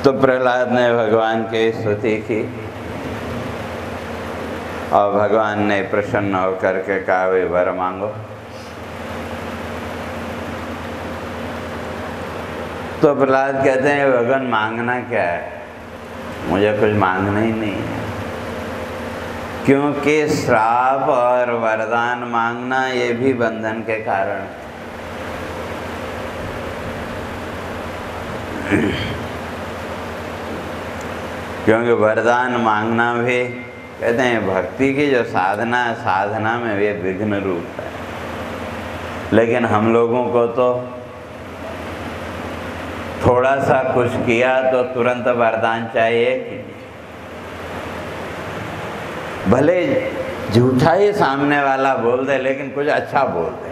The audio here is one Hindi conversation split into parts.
तो प्रहलाद ने भगवान की स्तुति की और भगवान ने प्रसन्न होकर के कहा वे वर मांगो। तो प्रहलाद कहते हैं भगवान मांगना क्या है, मुझे कुछ मांगना ही नहीं है, क्योंकि श्राप और वरदान मांगना ये भी बंधन के कारण है। क्योंकि वरदान मांगना भी कहते हैं भक्ति की जो साधना है, साधना में वे विघ्न रूप है। लेकिन हम लोगों को तो थोड़ा सा कुछ किया तो तुरंत वरदान चाहिए कि भले झूठा ही सामने वाला बोल दे लेकिन कुछ अच्छा बोल दे,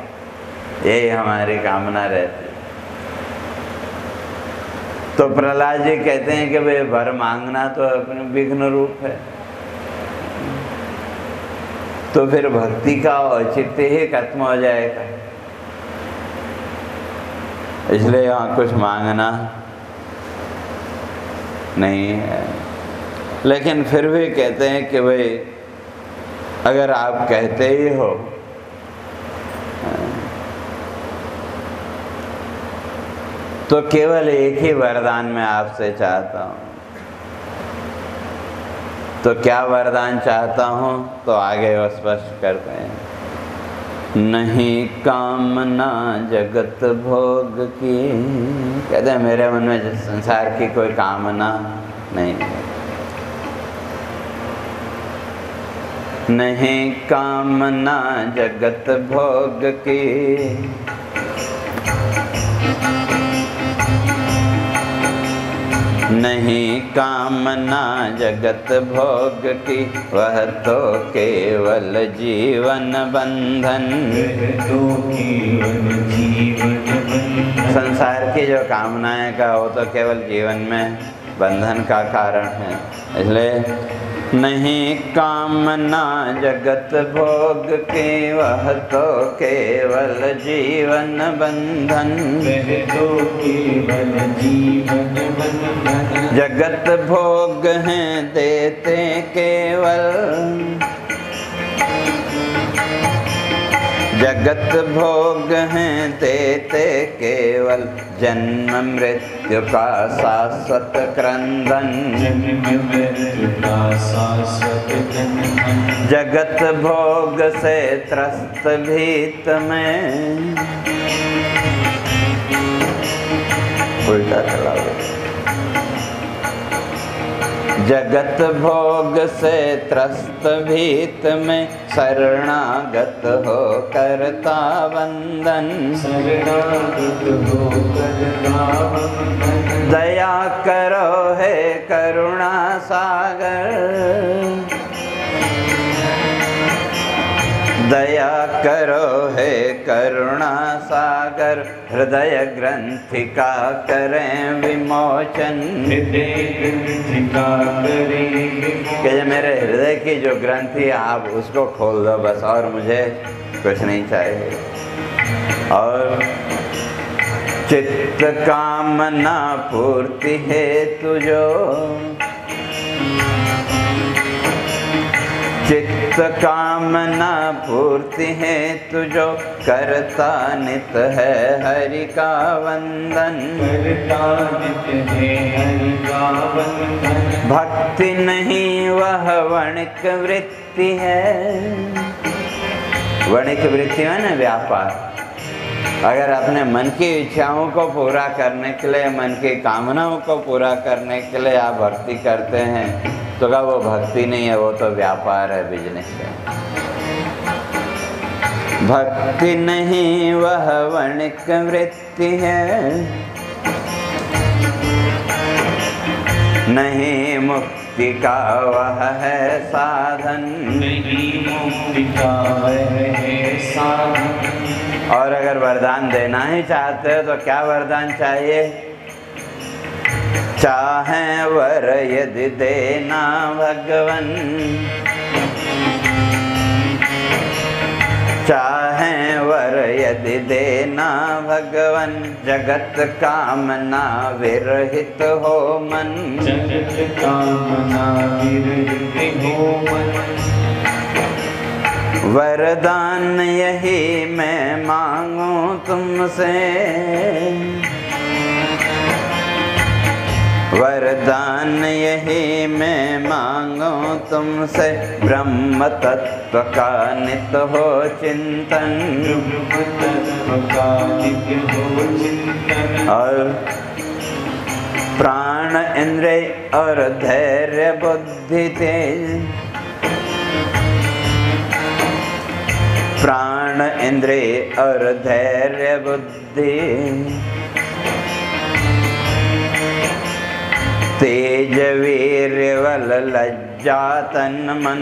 यही हमारी कामना रहती है। तो प्रहलाद जी कहते हैं कि भाई वर मांगना तो अपने विघ्न रूप है, तो फिर भक्ति का औचित्य ही खत्म हो जाएगा। इसलिए यहाँ कुछ मांगना नहीं है। लेकिन फिर भी कहते हैं कि भाई अगर आप कहते ही हो तो केवल एक ही वरदान मैं आपसे चाहता हूँ। तो क्या वरदान चाहता हूँ, तो आगे वो स्पष्ट करते हैं, नहीं कामना जगत भोग की। कहते हैं मेरे मन में संसार की कोई कामना नहीं है, नहीं कामना जगत भोग की, नहीं कामना जगत भोग की, वह तो केवल जीवन बंधन। संसार की जो कामनाएं का वो तो केवल जीवन में बंधन का कारण है। इसलिए नहीं कामना जगत भोग की, वह तो केवल जीवन बंधन। जगत भोग हैं देते केवल, जगत भोग हैं देते केवल, जन्म मृत्यु का शाश्वत क्रंदन। जगत भोग से त्रस्त भीत में, उल्टा चला गया। जगत भोग से त्रस्त भीत में, शरणागत हो करता वंदन। दया करो हे करुणा सागर, दया करो हे करुणा सागर, हृदय ग्रंथि का करें विमोचन। कि मेरे हृदय की जो ग्रंथि है आप उसको खोल दो बस, और मुझे कुछ नहीं चाहिए। और चित्त कामना पूर्ति हेतु जो, चित्त कामना पूर्ति हेतु जो, करता नित है हरि का वंदन। भक्ति नहीं वह वणिक वृत्ति है। वणिक वृत्ति है ना व्यापार। अगर अपने मन की इच्छाओं को पूरा करने के लिए, मन की कामनाओं को पूरा करने के लिए आप भक्ति करते हैं तो क्या वो भक्ति नहीं है, वो तो व्यापार है, बिजनेस है। भक्ति नहीं वह वणिक वृत्ति है, नहीं मुक्ति का वह है साधन। नहीं मुक्ति का वह है साधन। और अगर वरदान देना ही चाहते हो तो क्या वरदान चाहिए? चाहे वर यदि देना भगवन, चाहें वर यदि देना भगवन, जगत कामना विरहित हो मन। जगत कामना विरहित हो मन। वरदान यही मैं मांगू तुमसे, वरदान यही मैं मांगू तुमसे, ब्रह्म तत्व का नित हो चिंतन। ब्रह्म तत्व का नित्य हो चिंतन। और प्राण इंद्रिय और धैर्य बुद्धि तेज, प्राण इंद्रिय और धैर्य बुद्धि तेज वीर्य बल लज्जा तन मन।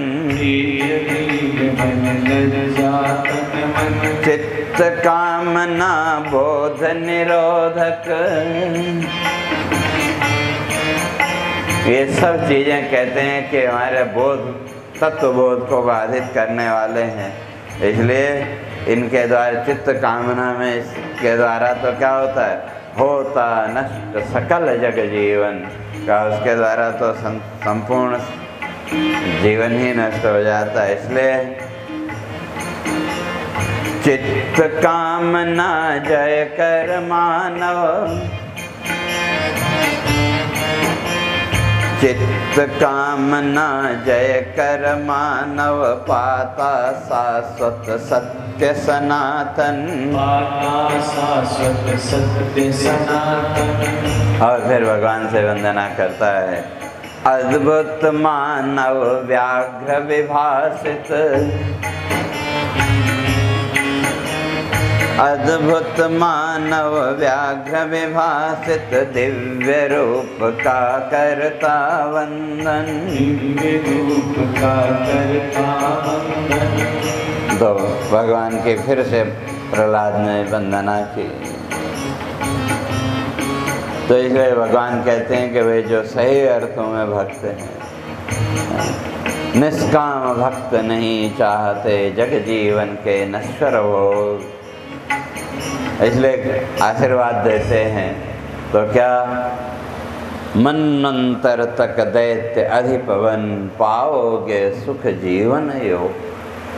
चित्त कामना बोध निरोधक। ये सब चीजें कहते हैं कि हमारे बोध, तत्व बोध को बाधित करने वाले हैं, इसलिए इनके द्वारा चित्त कामना में, इसके द्वारा तो क्या होता है, होता नष्ट सकल जग जीवन का, उसके द्वारा तो संपूर्ण जीवन ही नष्ट हो जाता है। इसलिए चित्त कामना जय कर मानव, चित्त कामना जय कर मानव, पाता शाश्वत सत्य सनातन। पाता शाश्वत सत्य सनातन। और फिर भगवान से वंदना करता है। अद्भुत मानव व्याघ्र विभासित, अद्भुत मानव व्याघ्र विभासित, दिव्य रूप का करता वंदन। दिव्य रूप का करता वंदन। तो भगवान की फिर से प्रहलाद ने वंदना की। तो इसलिए भगवान कहते हैं कि वे जो सही अर्थों में भक्त हैं, निष्काम भक्त नहीं चाहते जग जीवन के नश्वर भोग, इसलिए आशीर्वाद देते हैं। तो क्या, मनंतर तक दैत्य अधिपवन, पाओगे सुख जीवन योग।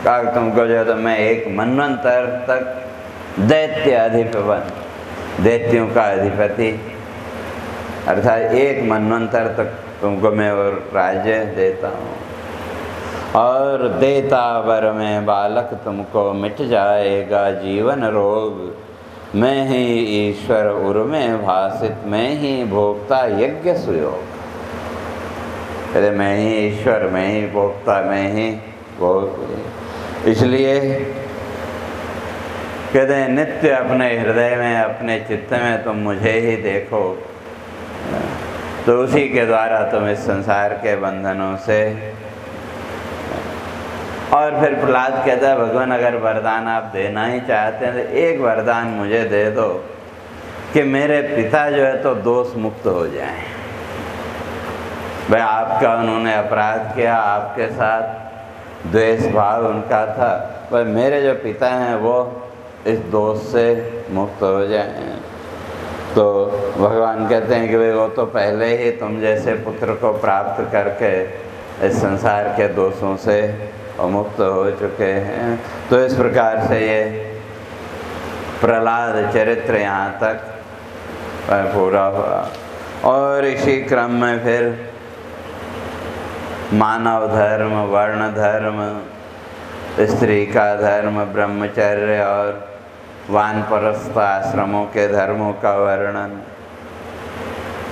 कहा तुमको जो, तो मैं एक मनवंतर तक दैत्य अधिपवन, दैत्यों का अधिपति, अर्थात एक मनवंतर तक तुमको मैं और राज्य देता हूँ। और देता वर में बालक तुमको मिट जाएगा जीवन रोग, मैं ही ईश्वर उर में भासित, मैं ही भोक्ता यज्ञ सुयोग। कहते मैं ही ईश्वर, मैं ही भोक्ता, मैं ही भोग। इसलिए कहते हैं नित्य अपने हृदय में, अपने चित्त में तुम मुझे ही देखो, तो उसी के द्वारा तुम इस संसार के बंधनों से। और फिर प्रहलाद कहता है भगवान अगर वरदान आप देना ही चाहते हैं तो एक वरदान मुझे दे दो कि मेरे पिता जो है तो दोष मुक्त हो जाएं। भाई आपका उन्होंने अपराध किया, आपके साथ द्वेष भाव उनका था, पर मेरे जो पिता हैं वो इस दोष से मुक्त हो जाएं। तो भगवान कहते हैं कि भाई वो तो पहले ही तुम जैसे पुत्र को प्राप्त करके इस संसार के दोषों से मुक्त हो चुके हैं। तो इस प्रकार से ये प्रहलाद चरित्र यहाँ तक पूरा हुआ। और इसी क्रम में फिर मानव धर्म, वर्ण धर्म, स्त्री का धर्म, ब्रह्मचर्य और वानप्रस्थ आश्रमों के धर्मों का वर्णन,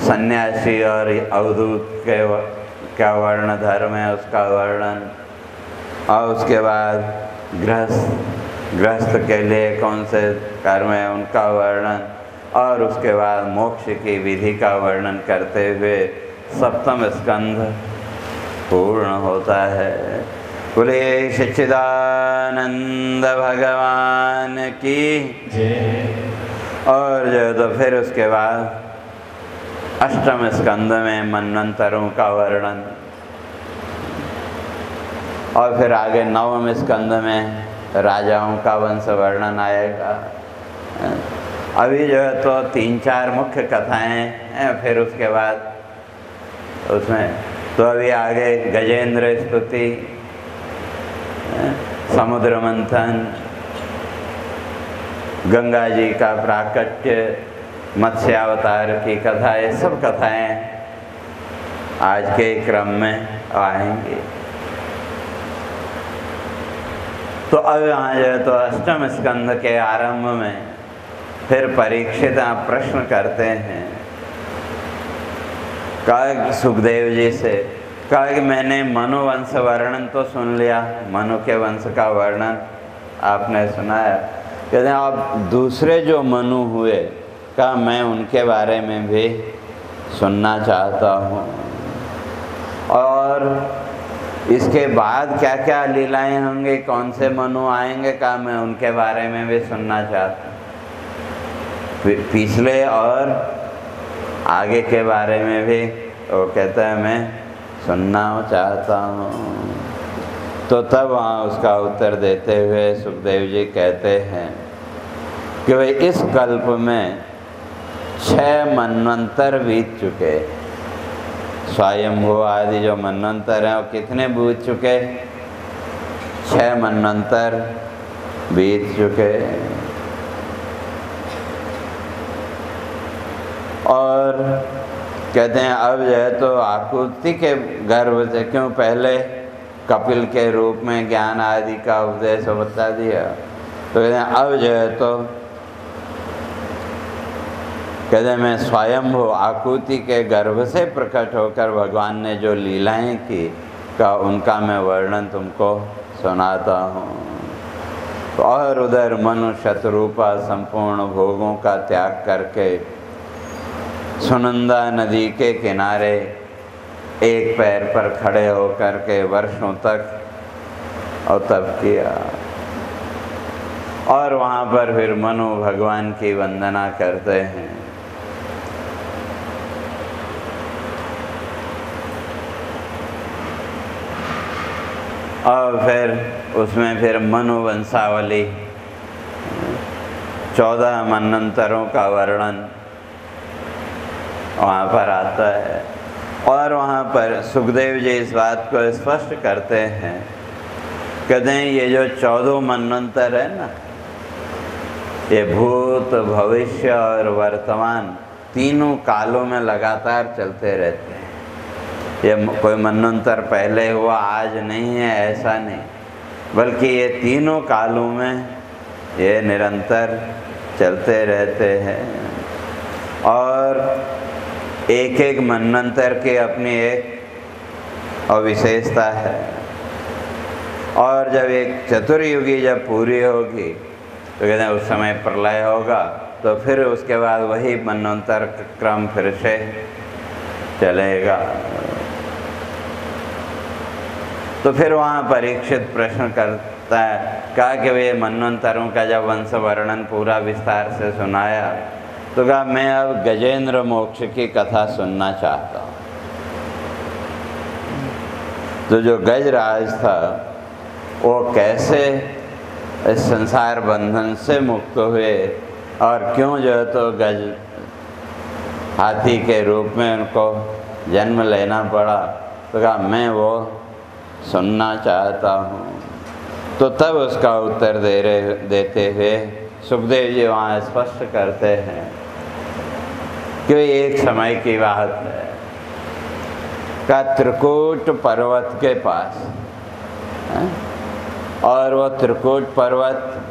सन्यासी और अवधूत के क्या वर्ण धर्म है उसका वर्णन, और उसके बाद गृहस्थ के लिए कौन से कर्म है उनका वर्णन, और उसके बाद मोक्ष की विधि का वर्णन करते हुए सप्तम स्कंध पूर्ण होता है। बोले सच्चिदानंद भगवान की जय। और जो तो फिर उसके बाद अष्टम स्कंद में मनवंतरों का वर्णन, और फिर आगे नवम स्कंद में राजाओं का वंश वर्णन आएगा। अभी जो है तो 3-4 मुख्य कथाएं हैं, फिर उसके बाद उसमें तो अभी आगे गजेंद्र स्तुति, समुद्र मंथन, गंगा जी का प्राकट्य, मत्स्यावतार की कथा, ये सब कथाएं आज के क्रम में आएंगी। तो अब यहाँ जो है तो अष्टम स्कंध के आरंभ में फिर परीक्षित प्रश्न करते हैं। कहा सुखदेव जी से, कहा कि मैंने मनु वंश वर्णन तो सुन लिया, मनु के वंश का वर्णन आपने सुनाया, कहते हैं आप दूसरे जो मनु हुए, कहा मैं उनके बारे में भी सुनना चाहता हूँ, और इसके बाद क्या क्या लीलाएं होंगी, कौन से मनु आएंगे, कहा मैं उनके बारे में भी सुनना चाहता हूँ। पिछले और आगे के बारे में भी वो कहता है मैं सुनना चाहता हूँ। तो तब वहाँ उसका उत्तर देते हुए सुखदेव जी कहते हैं कि भाई इस कल्प में 6 मन्वंतर बीत चुके, स्वयंभू आदि जो मन्वंतर हैं वो कितने बीत चुके, 6 मन्वंतर बीत चुके। और कहते हैं अब जो है तो आकृति के गर्भ से, क्यों पहले कपिल के रूप में ज्ञान आदि का उपदेश बता दिया, तो कहते हैं अब जो है तो कहते हैं मैं स्वयंभू आकृति के गर्भ से प्रकट होकर भगवान ने जो लीलाएं की का उनका मैं वर्णन तुमको सुनाता हूँ। और उधर मनु शतरूपा संपूर्ण भोगों का त्याग करके सुनंदा नदी के किनारे एक पैर पर खड़े होकर के वर्षों तक और तप किया, और वहाँ पर फिर मनु भगवान की वंदना करते हैं। और फिर उसमें फिर मनु वंशावली 14 मन्वंतरों का वर्णन वहाँ पर आता है। और वहाँ पर सुखदेव जी इस बात को स्पष्ट करते हैं, कहते हैं ये जो 14 मन्वंतर है ना, ये भूत भविष्य और वर्तमान तीनों कालों में लगातार चलते रहते हैं। ये कोई मन्वंतर पहले हुआ आज नहीं है ऐसा नहीं, बल्कि ये तीनों कालों में ये निरंतर चलते रहते हैं। और एक एक मन्वंतर की अपनी एक विशेषता है। और जब एक चतुर्युगी जब पूरी होगी तो कहते हैं उस समय प्रलय होगा, तो फिर उसके बाद वही मन्वंतर क्रम फिर से चलेगा। तो फिर वहाँ परीक्षित प्रश्न करता है, कहा कि वे मन्वंतरों का जब वंश वर्णन पूरा विस्तार से सुनाया, तो कहा मैं अब गजेंद्र मोक्ष की कथा सुनना चाहता हूँ। तो जो गजराज था वो कैसे इस संसार बंधन से मुक्त हुए, और क्यों जो है तो गज हाथी के रूप में उनको जन्म लेना पड़ा, तो कहा मैं वो सुनना चाहता हूँ। तो तब उसका उत्तर देते हुए सुखदेव जी वहाँ स्पष्ट करते हैं कि एक समय की बात है, का त्रिकूट पर्वत के पास है? और वो त्रिकूट पर्वत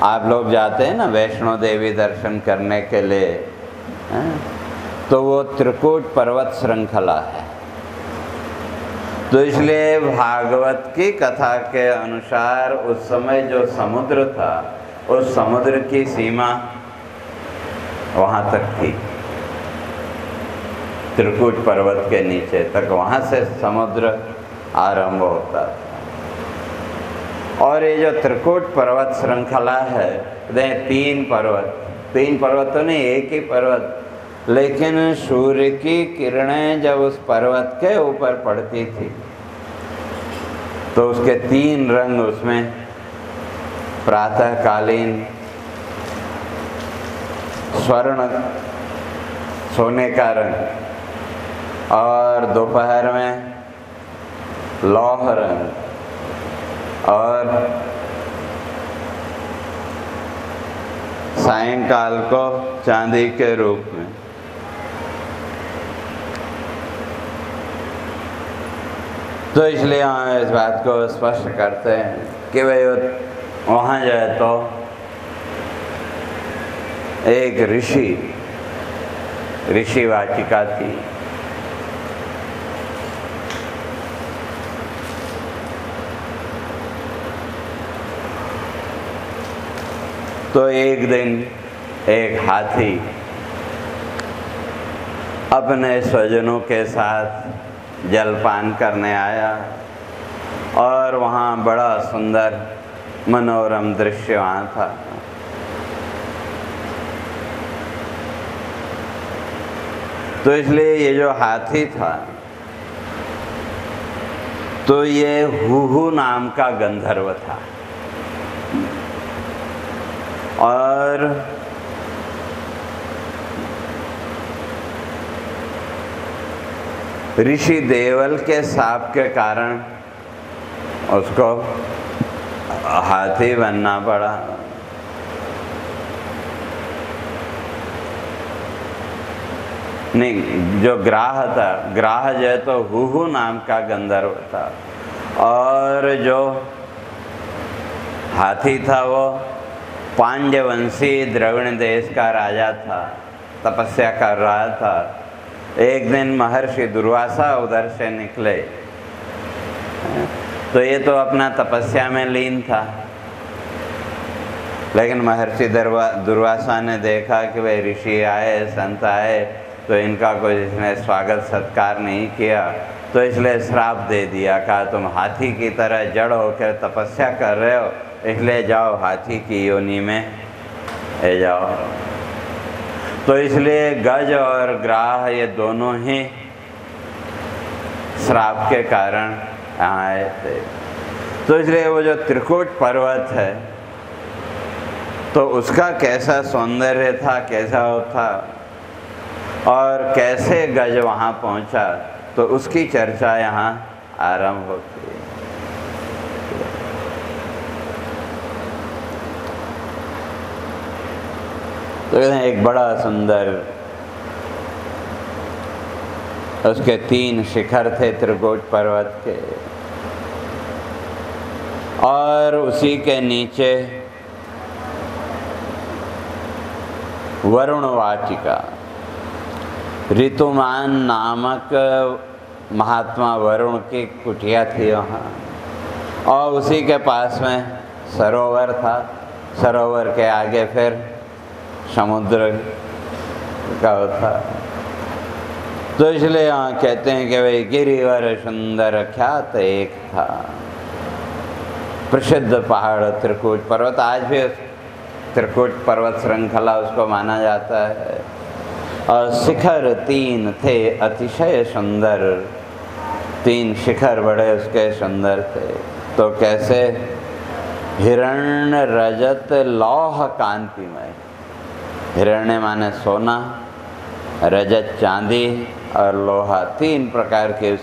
आप लोग जाते हैं ना वैष्णो देवी दर्शन करने के लिए, है? तो वो त्रिकूट पर्वत श्रृंखला है। तो इसलिए भागवत की कथा के अनुसार उस समय जो समुद्र था, उस समुद्र की सीमा वहाँ तक थी, त्रिकूट पर्वत के नीचे तक, वहाँ से समुद्र आरंभ होता था। और ये जो त्रिकूट पर्वत श्रृंखला है, 3 पर्वत तो नहीं, एक ही पर्वत, लेकिन सूर्य की किरणें जब उस पर्वत के ऊपर पड़ती थी तो उसके 3 रंग उसमें, प्रातःकालीन स्वर्ण सोने का रंग, और दोपहर में लौह रंग, और सायंकाल को चांदी के रूप में। तो इसलिए हम इस बात को स्पष्ट करते हैं कि भाई वहाँ जो है तो एक ऋषि वाटिका थी। तो एक दिन एक हाथी अपने स्वजनों के साथ जलपान करने आया, और वहाँ बड़ा सुंदर मनोरम दृश्य वहाँ था। तो इसलिए ये जो हाथी था, तो ये हुहु नाम का गंधर्व था, और ऋषि देवल के शाप के कारण उसको हाथी बनना पड़ा। नहीं, जो ग्राह था, ग्राह जो है तो हुहु नाम का गंधर्व था, और जो हाथी था वो पांड्यवंशी द्रविड़ देश का राजा था, तपस्या कर रहा था। एक दिन महर्षि दुर्वासा उधर से निकले, तो ये तो अपना तपस्या में लीन था, लेकिन महर्षि दुर्वासा ने देखा कि भाई ऋषि आए, संत आए, तो इनका कोई इसने स्वागत सत्कार नहीं किया, तो इसलिए श्राप दे दिया। कहा तुम हाथी की तरह जड़ होकर तपस्या कर रहे हो, इसलिए जाओ हाथी की योनि में जाओ। तो इसलिए गज और ग्राह ये दोनों ही श्राप के कारण आए थे। तो इसलिए वो जो त्रिकुट पर्वत है, तो उसका कैसा सौंदर्य था, कैसा वो था, और कैसे गज वहाँ पहुँचा, तो उसकी चर्चा यहाँ आरंभ होती है। तो एक बड़ा सुंदर, उसके 3 शिखर थे त्रिकुट पर्वत के, और उसी के नीचे वरुण वाटिका, ऋतुमान नामक महात्मा वरुण की कुटिया थी वहाँ, और उसी के पास में सरोवर था। सरोवर के आगे फिर समुद्र का होता। तो इसलिए यहाँ कहते हैं कि भाई गिरिवर सुंदर ख्यात एक था, प्रसिद्ध पहाड़ त्रिकुट पर्वत। आज भी त्रिकुट पर्वत श्रृंखला उसको माना जाता है। और शिखर 3 थे अतिशय सुंदर, 3 शिखर बड़े उसके सुंदर थे। तो कैसे? हिरण्य रजत लौह कांतिमय। हिरण्य माने सोना, रजत चांदी, और लोहा, 3 प्रकार के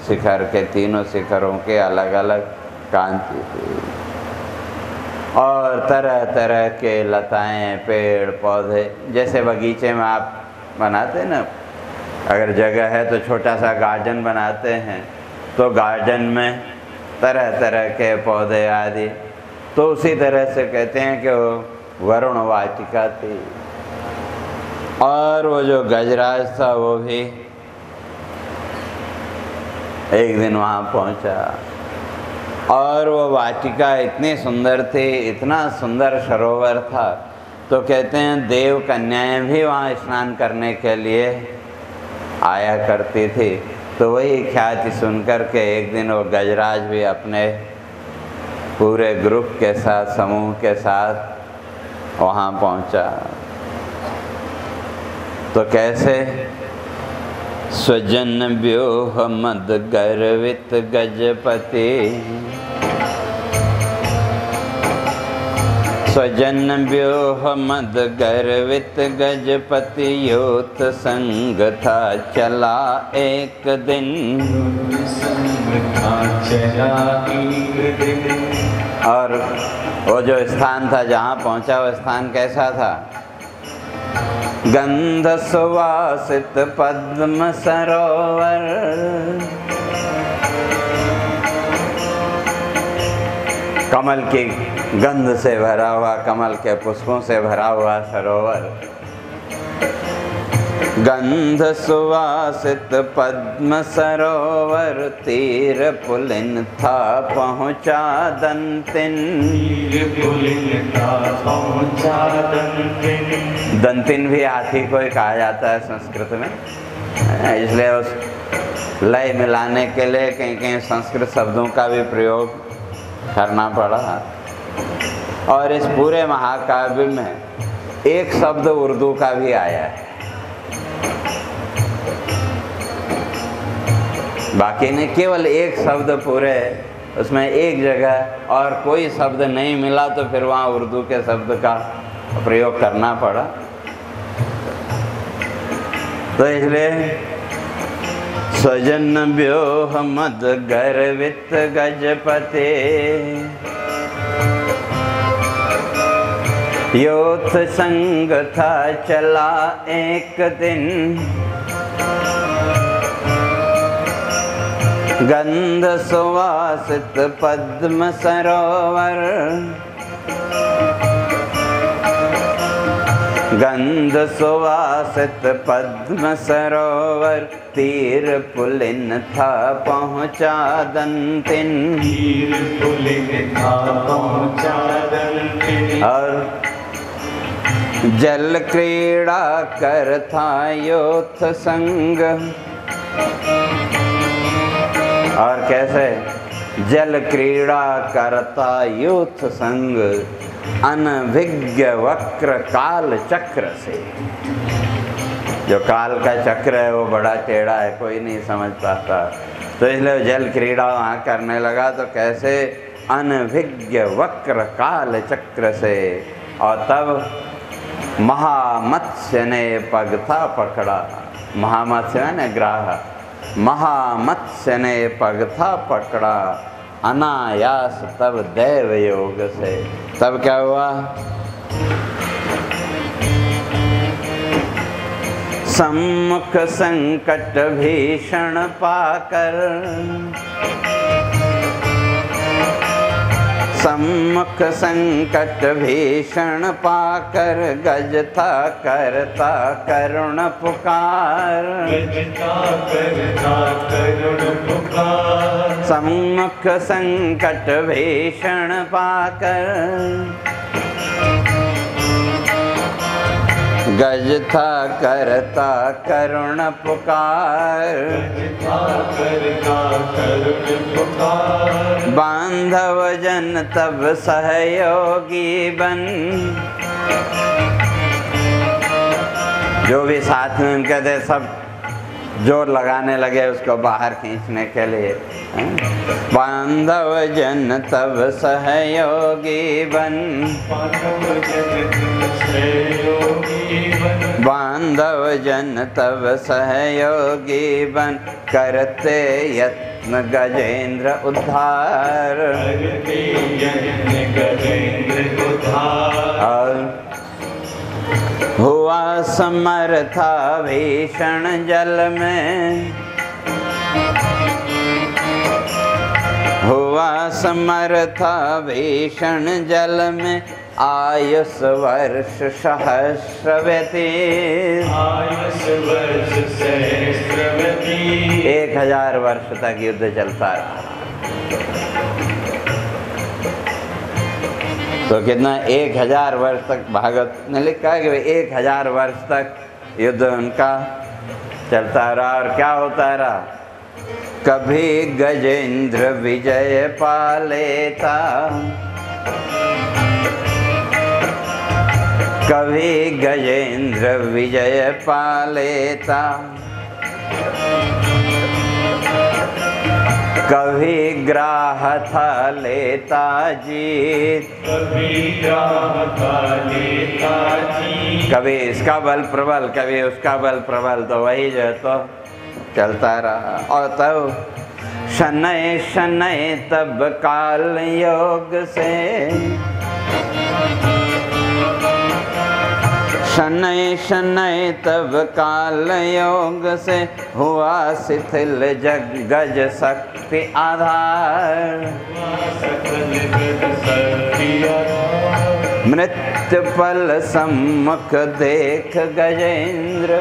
शिखर के, तीनों शिखरों के अलग अलग कांति थी। और तरह तरह के लताएं, पेड़ पौधे, जैसे बगीचे में आप बनाते ना, अगर जगह है तो छोटा सा गार्डन बनाते हैं, तो गार्डन में तरह तरह के पौधे आदि, तो उसी तरह से कहते हैं कि वो वरुण वाटिका थी। और वो जो गजराज था वो भी एक दिन वहाँ पहुँचा, और वो वाटिका इतनी सुंदर थी, इतना सुंदर सरोवर था, तो कहते हैं देव कन्याएं भी वहाँ स्नान करने के लिए आया करती थी। तो वही ख्याति सुनकर के एक दिन वो गजराज भी अपने पूरे ग्रुप के साथ, समूह के साथ वहाँ पहुँचा। तो कैसे? स्वजन व्यूह मद गर्वित गजपति, स्वजन व्योह मद गर्वित गजपति योत संग था चला एक दिन। संग था चला एक दिन। और वो जो स्थान था जहाँ पहुँचा वो स्थान कैसा था? गंध सुवासित पद्म सरोवर। कमल की गंध से भरा हुआ, कमल के पुष्पों से भरा हुआ सरोवर। गंध सुवासित पद्म सरोवर, तीर पुलिन था पहुँचा दंतिन। तीर पुलिन था पहुँचा दंतिन। दंतिन भी हाथी को ही कहा जाता है संस्कृत में, इसलिए उस लय मिलाने के लिए कहीं कहीं संस्कृत शब्दों का भी प्रयोग करना पड़ा। और इस पूरे महाकाव्य में एक शब्द उर्दू का भी आया है, बाकी ने केवल एक शब्द पूरे उसमें एक जगह और कोई शब्द नहीं मिला तो फिर वहाँ उर्दू के शब्द का प्रयोग करना पड़ा। तो इसलिए स्वजन व्योह मद गर्वित गजपते, योथ संग था चला एक दिन। गंध सुवासित पद्म सरोवर, गंध सुवासित पद्म सरोवर, तीर पुलिन था पहुँचा दंतिन। तीर पुलिन था पहुँचा दंतिन। और जल क्रीड़ा कर था योथ संग। और कैसे? जल क्रीड़ा करता यूथ संग, अनभिज्ञ वक्र काल चक्र से। जो काल का चक्र है वो बड़ा टेढ़ा है, कोई नहीं समझ पाता, तो इसलिए जल क्रीड़ा वहाँ करने लगा। तो कैसे? अनभिज्ञ वक्र काल चक्र से। और तब महामत्स्य ने पगथा पकड़ा। महामत्स्य ने ग्राह, महामत्स्य ने पगथा पकड़ा अनायास तब दैव योग से। तब क्या हुआ? सम्मुख संकट भीषण पाकर, सम्मुख संकट भीषण पाकर, गजता करता करुण पुकार। गजता करता करुण पुकार। सम्मुख संकट भीषण पाकर, गजता करता करुण पुकार। गजता करता करुण पुकार। बांधव जन तब सहयोगी बन। जो भी साथ में उनके थे सब जोर लगाने लगे उसको बाहर खींचने के लिए। बांधव जन तब सहयोगी बन, बांधव जन तब सहयोगी बन, करते यत्न गजेंद्र उद्धार। करते यत्न गजेंद्र उद्धार। और हुआ समर्था भीषण जल में, हुआ समर्था भीषण जल में, आयुष वर्ष सहस्र व्यतीत। आयुष वर्ष सहस्र व्यतीत। 1000 वर्ष तक युद्ध चलता रहा। तो कितना? 1000 वर्ष तक। भागवत ने लिखा है कि 1000 वर्ष तक युद्ध उनका चलता रहा। और क्या होता रहा? कभी गजेंद्र विजय पा लेता, कभी गजेंद्र विजय पा लेता। कभी ग्राह था लेता जीत, कभी ग्राह था लेता जीत, कभी इसका बल प्रबल कभी उसका बल प्रबल, तो वही जो तो चलता रहा। और तब शनय शनय तब काल योग से, शनय शनय तब काल योग से हुआ शिथिल जग गज शक्ति आधार। मृत्यु पल सम्मुख देख गजेंद्र,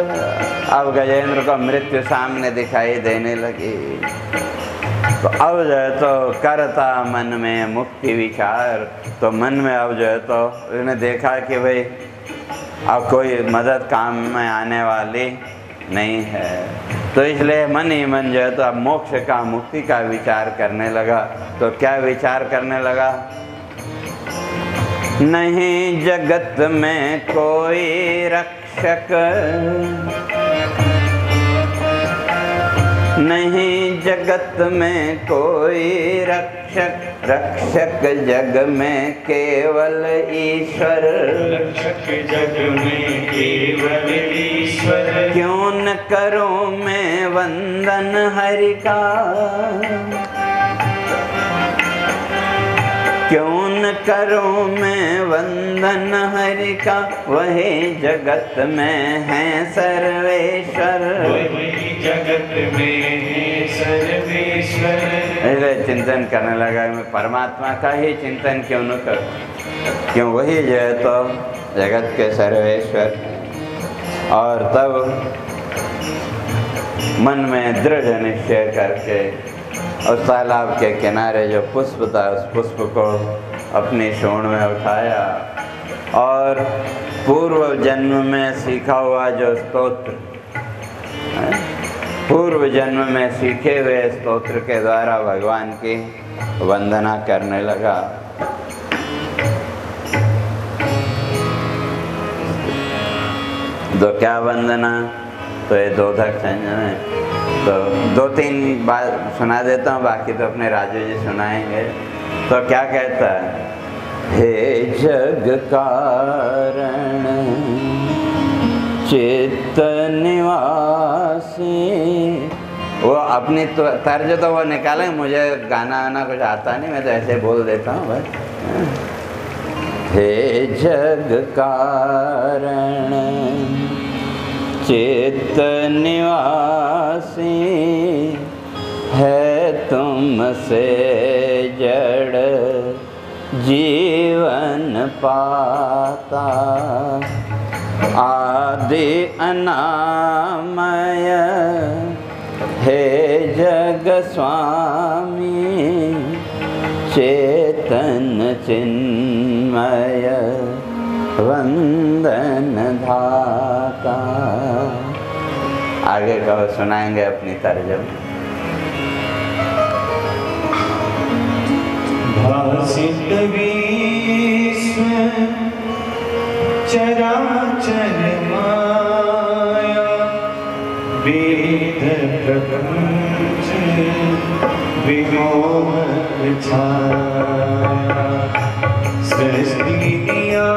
अब गजेंद्र को मृत्यु सामने दिखाई देने लगी। तो अब जो है तो करता मन में मुक्ति विचार, तो मन में अब जो है तो उसने देखा कि भाई अब कोई मदद काम में आने वाली नहीं है, तो इसलिए मन ही मन जो है तो अब मोक्ष का मुक्ति का विचार करने लगा। तो क्या विचार करने लगा? नहीं जगत में कोई रक्षक, नहीं जगत में कोई रक्षक, रक्षक जग में केवल ईश्वर, रक्षक जग में केवल ईश्वर। क्यों न करूं मैं वंदन हरि का, क्यों न करूं मैं वंदन हरि का, वही जगत में है सर्वेश्वर, वही जगत में है सर्वेश्वर। इसलिए चिंतन करने लगा मैं परमात्मा का ही चिंतन क्यों न करूं, क्यों वही जो है तो जगत के सर्वेश्वर। और तब मन में दृढ़ निश्चय करके उस तालाब के किनारे जो पुष्प था उस पुष्प को अपनी सूंड में उठाया और पूर्व जन्म में सीखा हुआ जो स्तोत्र, पूर्व जन्म में सीखे हुए स्तोत्र के द्वारा भगवान की वंदना करने लगा। तो क्या वंदना? तो ये दोधक संजन है। तो दो तीन बार सुना देता हूँ, बाकी तो अपने राजू जी सुनाएंगे। तो क्या कहता है? हे जग कारण चित्त निवासी, वो अपनी तर्ज तो वो निकाले, मुझे गाना आना कुछ आता नहीं, मैं तो ऐसे बोल देता हूँ बस। हे जग कारण चित्त निवासी, है तुमसे जड़ जीवन पाता, आदि अनामय हे जग स्वामी, चेतन चिन्मय वंदन धाता। आगे कहो सुनाएंगे अपनी तर्जम। भासित विश्व चराचर माया, वेद प्रपंच विमोह छाया, सृष्टि दिया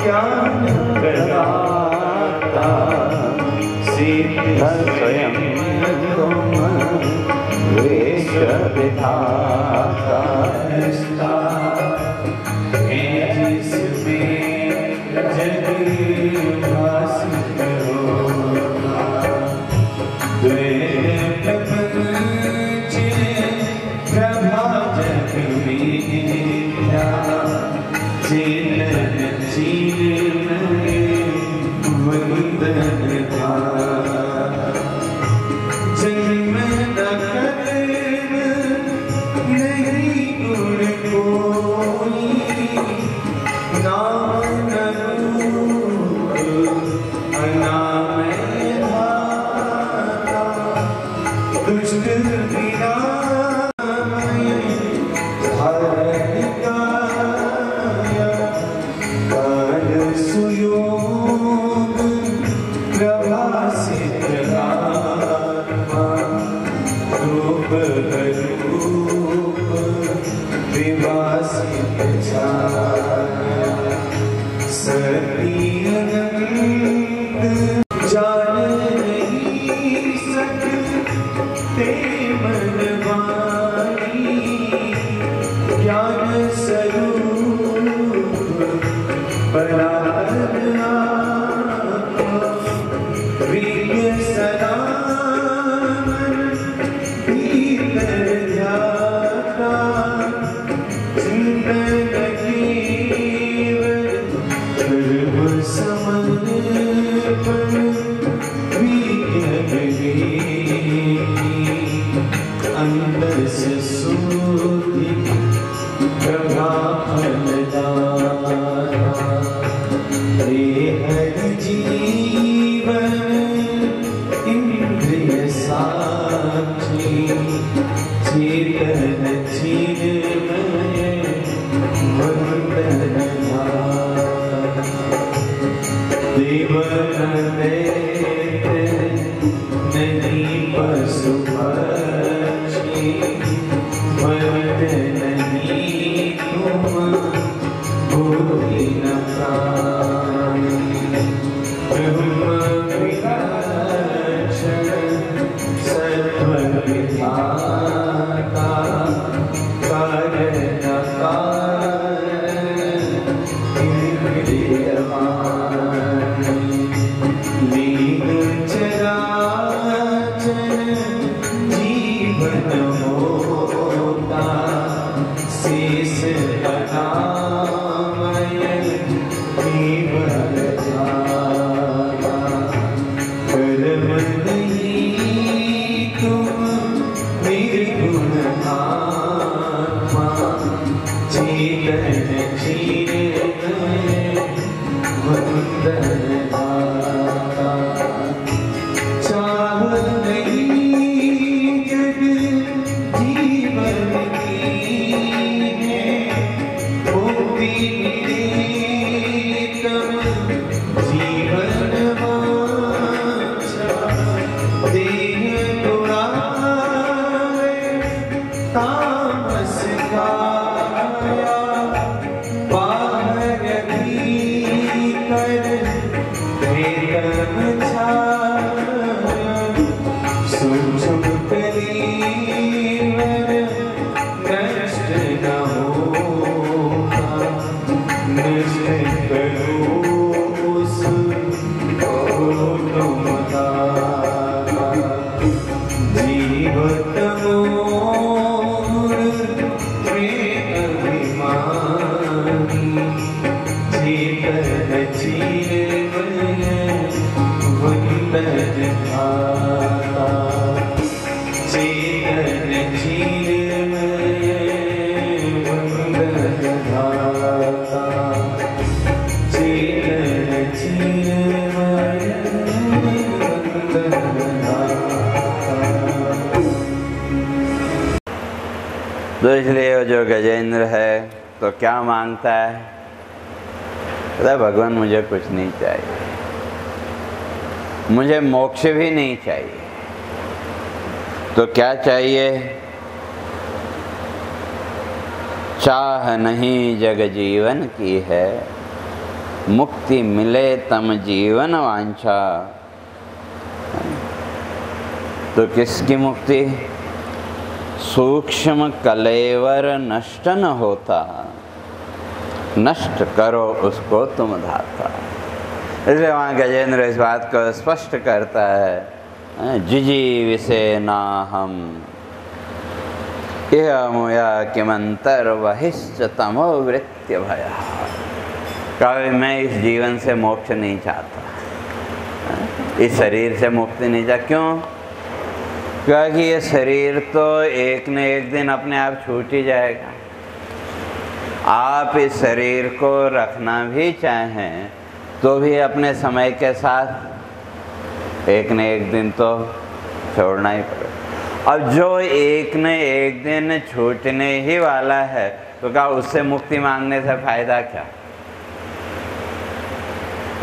ज्ञान प्रदाता, सिद्ध स्वयं तुम वेश विधाता, जिसमें जग भासित होता, द्वैत प्रपंच प्रभा जग विद्या, चेतन चिन्मय वंदन धाता, जन्म न कर्म नहीं गुण कोई, नाम न रूप अनामय धाता, दुष्ट विनामय हर काया, तो इसलिए जो गजेंद्र है तो क्या मांगता है? अरे भगवान मुझे कुछ नहीं चाहिए, मुझे मोक्ष भी नहीं चाहिए, तो क्या चाहिए? चाह नहीं जग जीवन की है, मुक्ति मिले तम जीवन वांछा। तो किसकी मुक्ति? सूक्ष्म कलेवर नष्ट न होता, नष्ट करो उसको तुम धाता। इसलिए वहाँ गजेंद्र इस बात को स्पष्ट करता है, जिजी विषे ना हम यह मुया किमंतर वहिश्च तमो वृत्य भया। कभी मैं इस जीवन से मोक्ष नहीं चाहता, इस शरीर से मुक्ति नहीं चाहता। क्यों? क्योंकि ये शरीर तो एक न एक दिन अपने आप छूट ही जाएगा। आप इस शरीर को रखना भी चाहें तो भी अपने समय के साथ एक न एक दिन तो छोड़ना ही पड़ेगा। अब जो एक न एक दिन छूटने ही वाला है तो क्या उससे मुक्ति मांगने से फायदा क्या?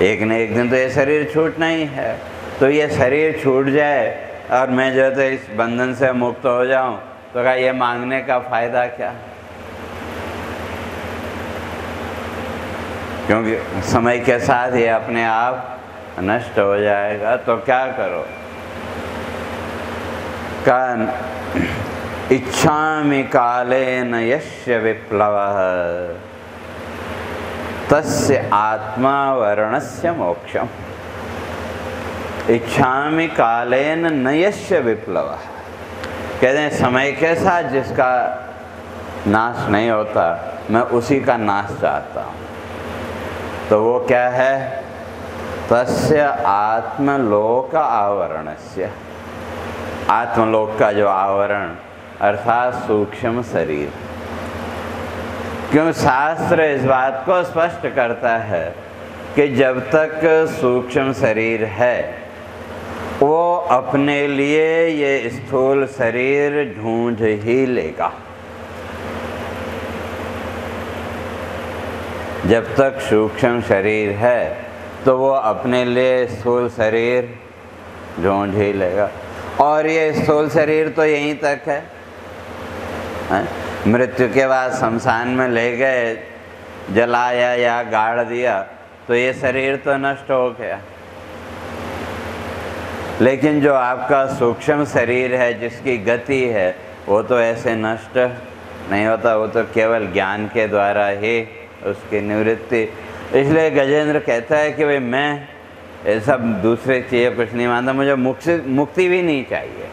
एक न एक दिन तो ये शरीर छूटना ही है। तो ये शरीर छूट जाए और मैं जो है इस बंधन से मुक्त हो जाऊं तो क्या ये मांगने का फायदा क्या? क्योंकि समय के साथ ये अपने आप नष्ट हो जाएगा। तो क्या करो? इच्छामि कालेन यस्य विप्लवः तस्य आत्मा वर्णस्य मोक्षम। इच्छामि कालेन न यस्य विप्लवः। कहते हैं समय के साथ जिसका नाश नहीं होता मैं उसी का नाश चाहता हूँ। तो वो क्या है? तस्य आत्मलोक आवरणस्य, आत्मलोक का जो आवरण अर्थात सूक्ष्म शरीर। क्यों? शास्त्र इस बात को स्पष्ट करता है कि जब तक सूक्ष्म शरीर है वो अपने लिए ये स्थूल शरीर ढूंढ ही लेगा। जब तक सूक्ष्म शरीर है तो वो अपने लिए स्थूल शरीर ढूंढ ही लेगा। और ये स्थूल शरीर तो यहीं तक है, मृत्यु के बाद शमशान में ले गए, जलाया या गाड़ दिया तो ये शरीर तो नष्ट हो गया। लेकिन जो आपका सूक्ष्म शरीर है, जिसकी गति है, वो तो ऐसे नष्ट नहीं होता, वो तो केवल ज्ञान के द्वारा ही उसकी निवृत्ति। इसलिए गजेंद्र कहता है कि भाई मैं ये सब दूसरे चीज़ें कुछ नहीं मानता, मुझे मुक्ति भी नहीं चाहिए।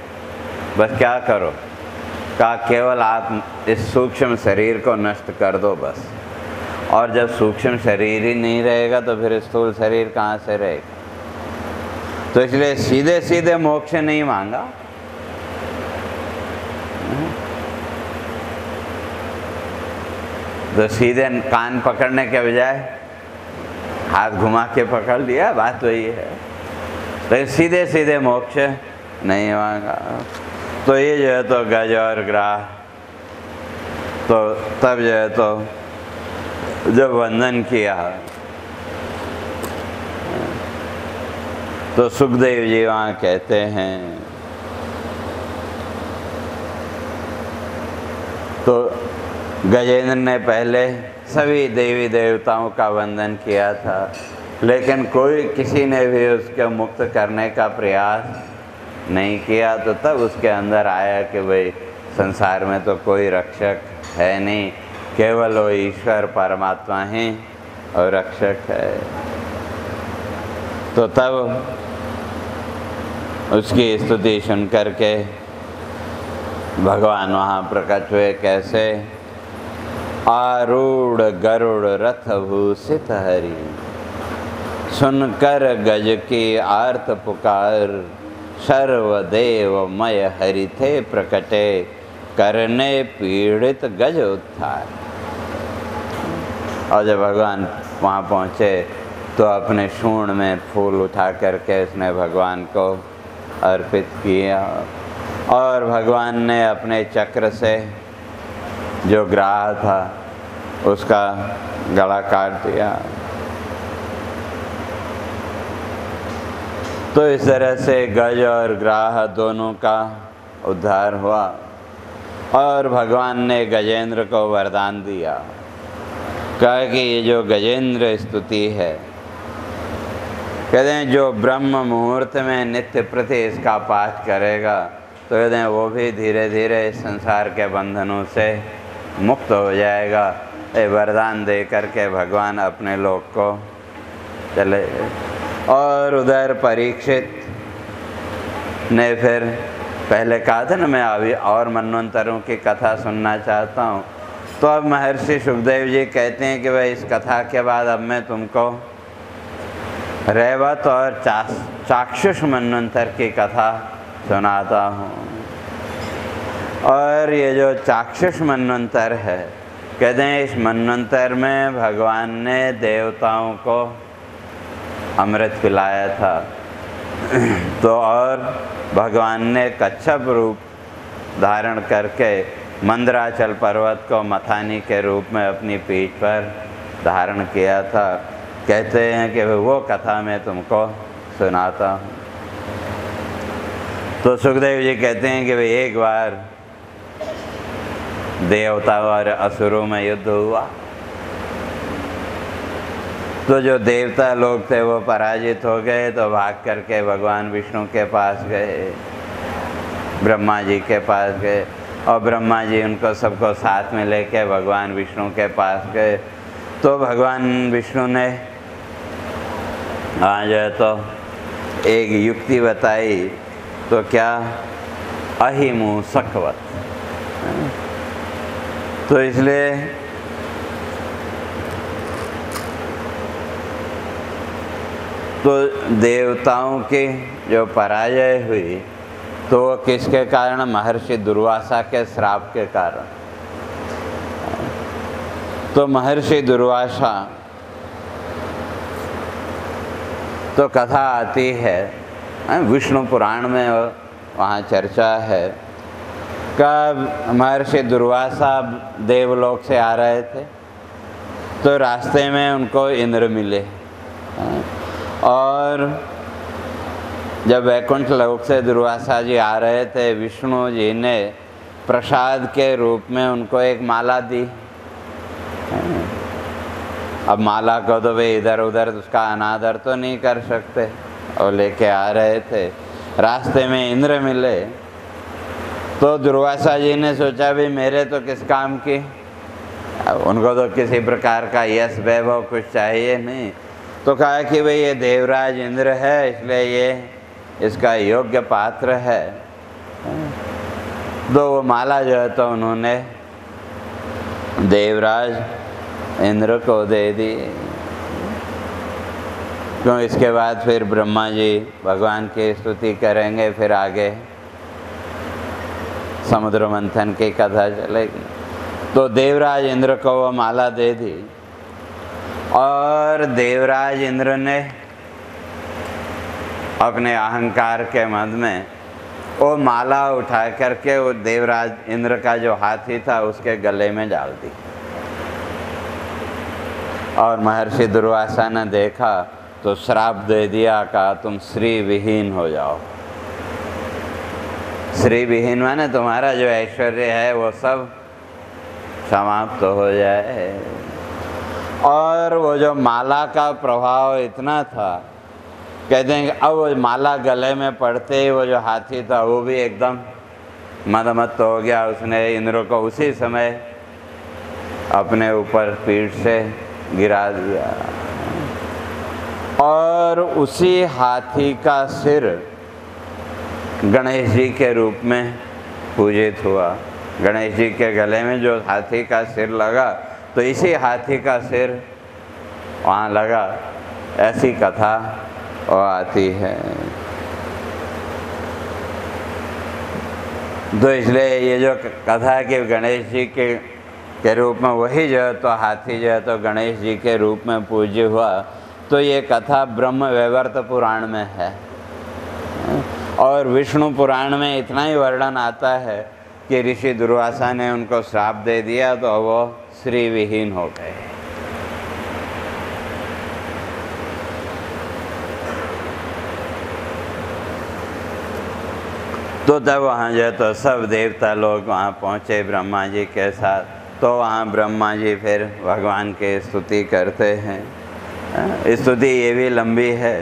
बस क्या करो? कहा केवल आप इस सूक्ष्म शरीर को नष्ट कर दो बस। और जब सूक्ष्म शरीर ही नहीं रहेगा तो फिर स्थूल शरीर कहाँ से रहेगा? तो इसलिए सीधे सीधे मोक्ष नहीं मांगा, तो सीधे कान पकड़ने के बजाय हाथ घुमा के पकड़ लिया, बात वही है। तो सीधे सीधे मोक्ष नहीं मांगा। तो ये जो है तो गज और ग्राह, तो तब जो है तो जब वंदन किया तो सुखदेव जी वहाँ कहते हैं, तो गजेंद्र ने पहले सभी देवी देवताओं का वंदन किया था, लेकिन कोई किसी ने भी उसको मुक्त करने का प्रयास नहीं किया। तो तब उसके अंदर आया कि भाई संसार में तो कोई रक्षक है नहीं, केवल वो ईश्वर परमात्मा ही और रक्षक है। तो तब उसकी स्तुति सुन करके भगवान वहाँ प्रकट हुए। कैसे? आरूढ़ गरुड़ रथ भूषित हरि, सुनकर गज की आर्त पुकार, सर्वदेवमय हरि थे प्रकटे, करने पीड़ित गज उत्थान। और जब भगवान वहाँ पहुँचे तो अपने सूंड में फूल उठा करके उसने भगवान को अर्पित किया, और भगवान ने अपने चक्र से जो ग्राह था उसका गला काट दिया। तो इस तरह से गज और ग्राह दोनों का उद्धार हुआ। और भगवान ने गजेंद्र को वरदान दिया, कहा कि ये जो गजेंद्र स्तुति है, कहते हैं जो ब्रह्म मुहूर्त में नित्य प्रति इसका पाठ करेगा तो कहते हैं वो भी धीरे धीरे इस संसार के बंधनों से मुक्त हो जाएगा। ये वरदान दे करके भगवान अपने लोक को चले। और उधर परीक्षित ने फिर पहले कहा था ना, मैं अभी और मनवंतरों की कथा सुनना चाहता हूँ। तो अब महर्षि सुखदेव जी कहते हैं कि भाई इस कथा के बाद अब मैं तुमको रैवत और चाक्षुष मनवंतर की कथा सुनाता हूँ। और ये जो चाक्षुष मनवंतर है, कहते हैं इस मनवंतर में भगवान ने देवताओं को अमृत पिलाया था। तो और भगवान ने कच्छप रूप धारण करके मंदराचल पर्वत को मथानी के रूप में अपनी पीठ पर धारण किया था। कहते हैं कि वो कथा मैं तुमको सुनाता हूँ। तो सुखदेव जी कहते हैं कि भाई एक बार देवता और असुरों में युद्ध हुआ। तो जो देवता लोग थे वो पराजित हो गए, तो भाग करके भगवान विष्णु के पास गए, ब्रह्मा जी के पास गए। और ब्रह्मा जी उनको सबको साथ में लेके भगवान विष्णु के पास गए। तो भगवान विष्णु ने आज तो एक युक्ति बताई। तो क्या? अहिमु सखवत। तो इसलिए तो देवताओं की जो पराजय हुई तो वो किसके कारण? महर्षि दुर्वासा के श्राप के कारण। तो महर्षि दुर्वासा, तो कथा आती है विष्णु पुराण में, वहाँ चर्चा है कब महर्षि दुर्वासा देवलोक से आ रहे थे तो रास्ते में उनको इंद्र मिले, और जब वैकुंठ लोक से दुर्वासा जी आ रहे थे, विष्णु जी ने प्रसाद के रूप में उनको एक माला दी। अब माला को तो वे इधर उधर उसका अनादर तो नहीं कर सकते, और लेके आ रहे थे, रास्ते में इंद्र मिले। तो दुर्वासा जी ने सोचा भी मेरे तो किस काम की, उनको तो किसी प्रकार का यश वैभव कुछ चाहिए नहीं। तो कहा कि भाई ये देवराज इंद्र है, इसलिए ये इसका योग्य पात्र है। तो वो माला जो है तो उन्होंने देवराज इंद्र को दे दी। क्यों? इसके बाद फिर ब्रह्मा जी भगवान की स्तुति करेंगे, फिर आगे समुद्र मंथन की कथा चलेगी। तो देवराज इंद्र को वो माला दे दी, और देवराज इंद्र ने अपने अहंकार के मद में वो माला उठा करके वो देवराज इंद्र का जो हाथी था उसके गले में डाल दी। और महर्षि दुर्वासा ने देखा तो श्राप दे दिया, कहा तुम श्री विहीन हो जाओ। श्री विहीन माने तुम्हारा जो ऐश्वर्य है वो सब समाप्त हो जाए। और वो जो माला का प्रभाव इतना था, कहते हैं कि अब वो माला गले में पड़ते ही वो जो हाथी था वो भी एकदम मदमस्त हो गया। उसने इंद्र को उसी समय अपने ऊपर पीठ से गिरा दिया, और उसी हाथी का सिर गणेश जी के रूप में पूजित हुआ। गणेश जी के गले में जो हाथी का सिर लगा तो इसी हाथी का सिर वहाँ लगा, ऐसी कथा वो आती है। तो इसलिए ये जो कथा है कि गणेश जी के रूप में वही जो है तो हाथी जो है तो गणेश जी के रूप में पूज्य हुआ, तो ये कथा ब्रह्म वैवर्त पुराण में है। और विष्णु पुराण में इतना ही वर्णन आता है कि ऋषि दुर्वासा ने उनको श्राप दे दिया तो वो श्री विहीन हो गए। तो तब वहाँ जो तो सब देवता लोग वहाँ पहुँचे ब्रह्मा जी के साथ। तो वहाँ ब्रह्मा जी फिर भगवान की स्तुति करते हैं। स्तुति ये भी लंबी है,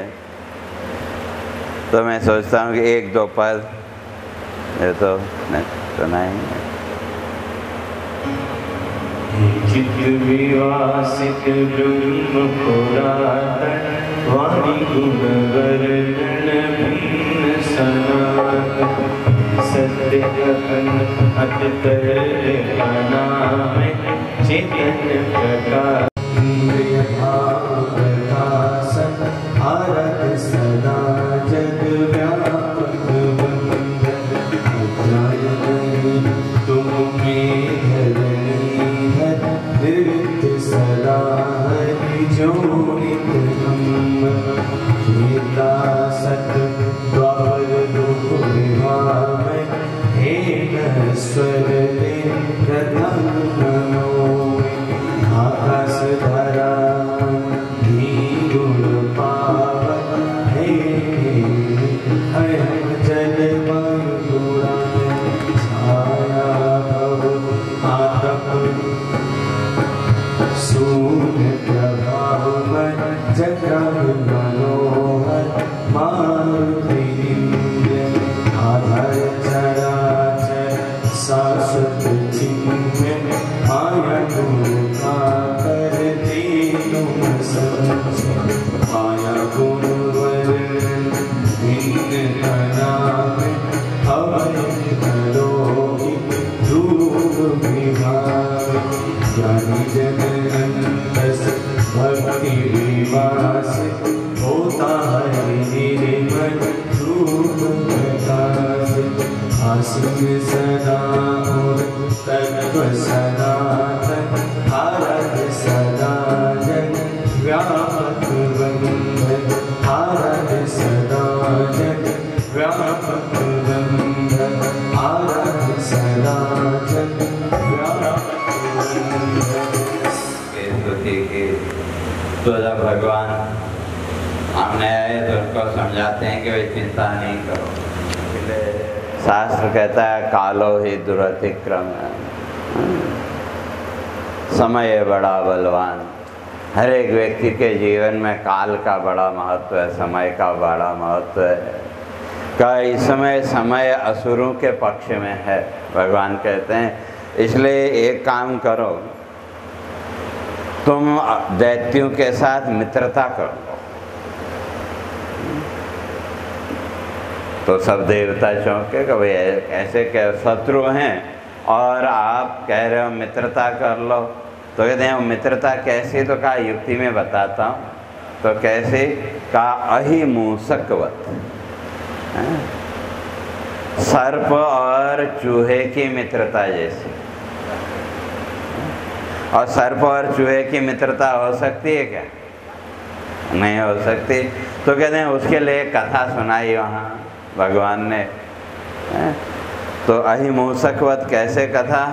तो मैं सोचता हूँ कि एक दो पद ये तो सुनाएंगे। चित विवासित ब्रह्म पुरातन वाणी गुण वर्णन भिन्न सनातन सत्य कथन अतितर नाम चेतन प्रकाश इंद्रिय भाव प्रकाशन आरत सदा जग व्यापक बंधन जाय नहीं तुम में धरणी है नित्य सदा हरि जोनित हम गीता सत द्वापर दुख विभाव हे नश्वर ते प्रथम नमो आकाश धरा घी गुण पावन हे अयम जल वायु गुणान छाया भव आतप शून्य प्रभाव जगम मनोहर मारुति आधार चराचर शाश्वत चिन्ह माया गुण का करते तुम सच माया गुण वर्णन भिन्न नाम अवैध करोहि ध्रुव विभाग ज्ञानी जन अंतस भक्ति विवास सिंह सदा और तत्व सनातन भारत सदा जन व्यापक बंधन भारत सदा जन व्यापक बंधन भारत सदा जन व्यापक बंधन। तो जब भगवान हमने आए तो उनको समझाते हैं कि वे चिंता नहीं करो। शास्त्र कहता है कालो ही दुरतिक्रम है, समय बड़ा बलवान। हर एक व्यक्ति के जीवन में काल का बड़ा महत्व है, समय का बड़ा महत्व है। का इस समय असुरों के पक्ष में है, भगवान कहते हैं। इसलिए एक काम करो, तुम दैत्यों के साथ मित्रता करो। तो सब देवता चौंके कि भाई ऐसे क्या शत्रु हैं और आप कह रहे हो मित्रता कर लो। तो कहते हैं मित्रता कैसी, तो कहा युक्ति में बताता हूँ। तो कैसे, कहा अहिमूसकवत, सर्प और चूहे की मित्रता जैसी। और सर्प और चूहे की मित्रता हो सकती है क्या? नहीं हो सकती। तो कहते हैं उसके लिए कथा सुनाई वहाँ भगवान ने। तो अहिमूसकवत कैसे कथा?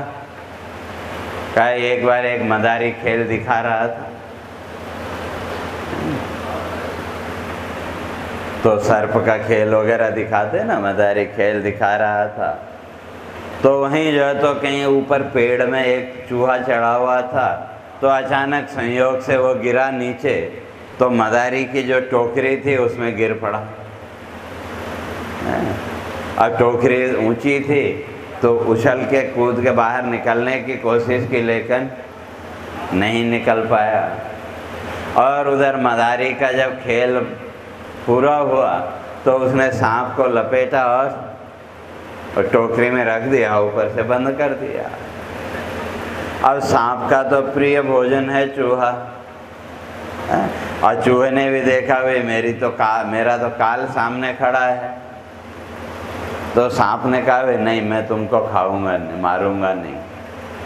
कहा एक बार एक मदारी खेल दिखा रहा था, तो सर्प का खेल वगैरह दिखाते ना, मदारी खेल दिखा रहा था। तो वहीं जो है तो कहीं ऊपर पेड़ में एक चूहा चढ़ा हुआ था। तो अचानक संयोग से वो गिरा नीचे, तो मदारी की जो टोकरी थी उसमें गिर पड़ा। अब टोकरी ऊंची थी तो उछल के कूद के बाहर निकलने की कोशिश की, लेकिन नहीं निकल पाया। और उधर मदारी का जब खेल पूरा हुआ तो उसने सांप को लपेटा और टोकरी में रख दिया, ऊपर से बंद कर दिया। अब सांप का तो प्रिय भोजन है चूहा, और चूहे ने भी देखा भाई मेरा तो काल सामने खड़ा है। तो सांप ने कहा भाई नहीं, मैं तुमको खाऊंगा नहीं, मारूंगा नहीं।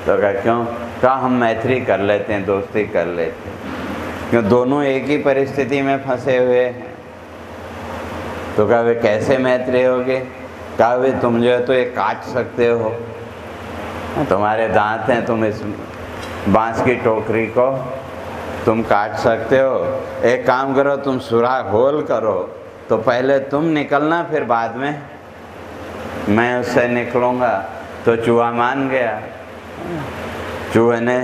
तो कहा क्यों? कहा हम मैत्री कर लेते हैं, दोस्ती कर लेते हैं, क्यों दोनों एक ही परिस्थिति में फंसे हुए हैं। तो कहा भाई कैसे मैत्री होगी? कहा भाई तुम जो है तो ये काट सकते हो, तुम्हारे दांत हैं, तुम इस बांस की टोकरी को तुम काट सकते हो। एक काम करो, तुम सुराख होल करो, तो पहले तुम निकलना, फिर बाद में मैं उससे निकलूँगा। तो चूहा मान गया। चूहे ने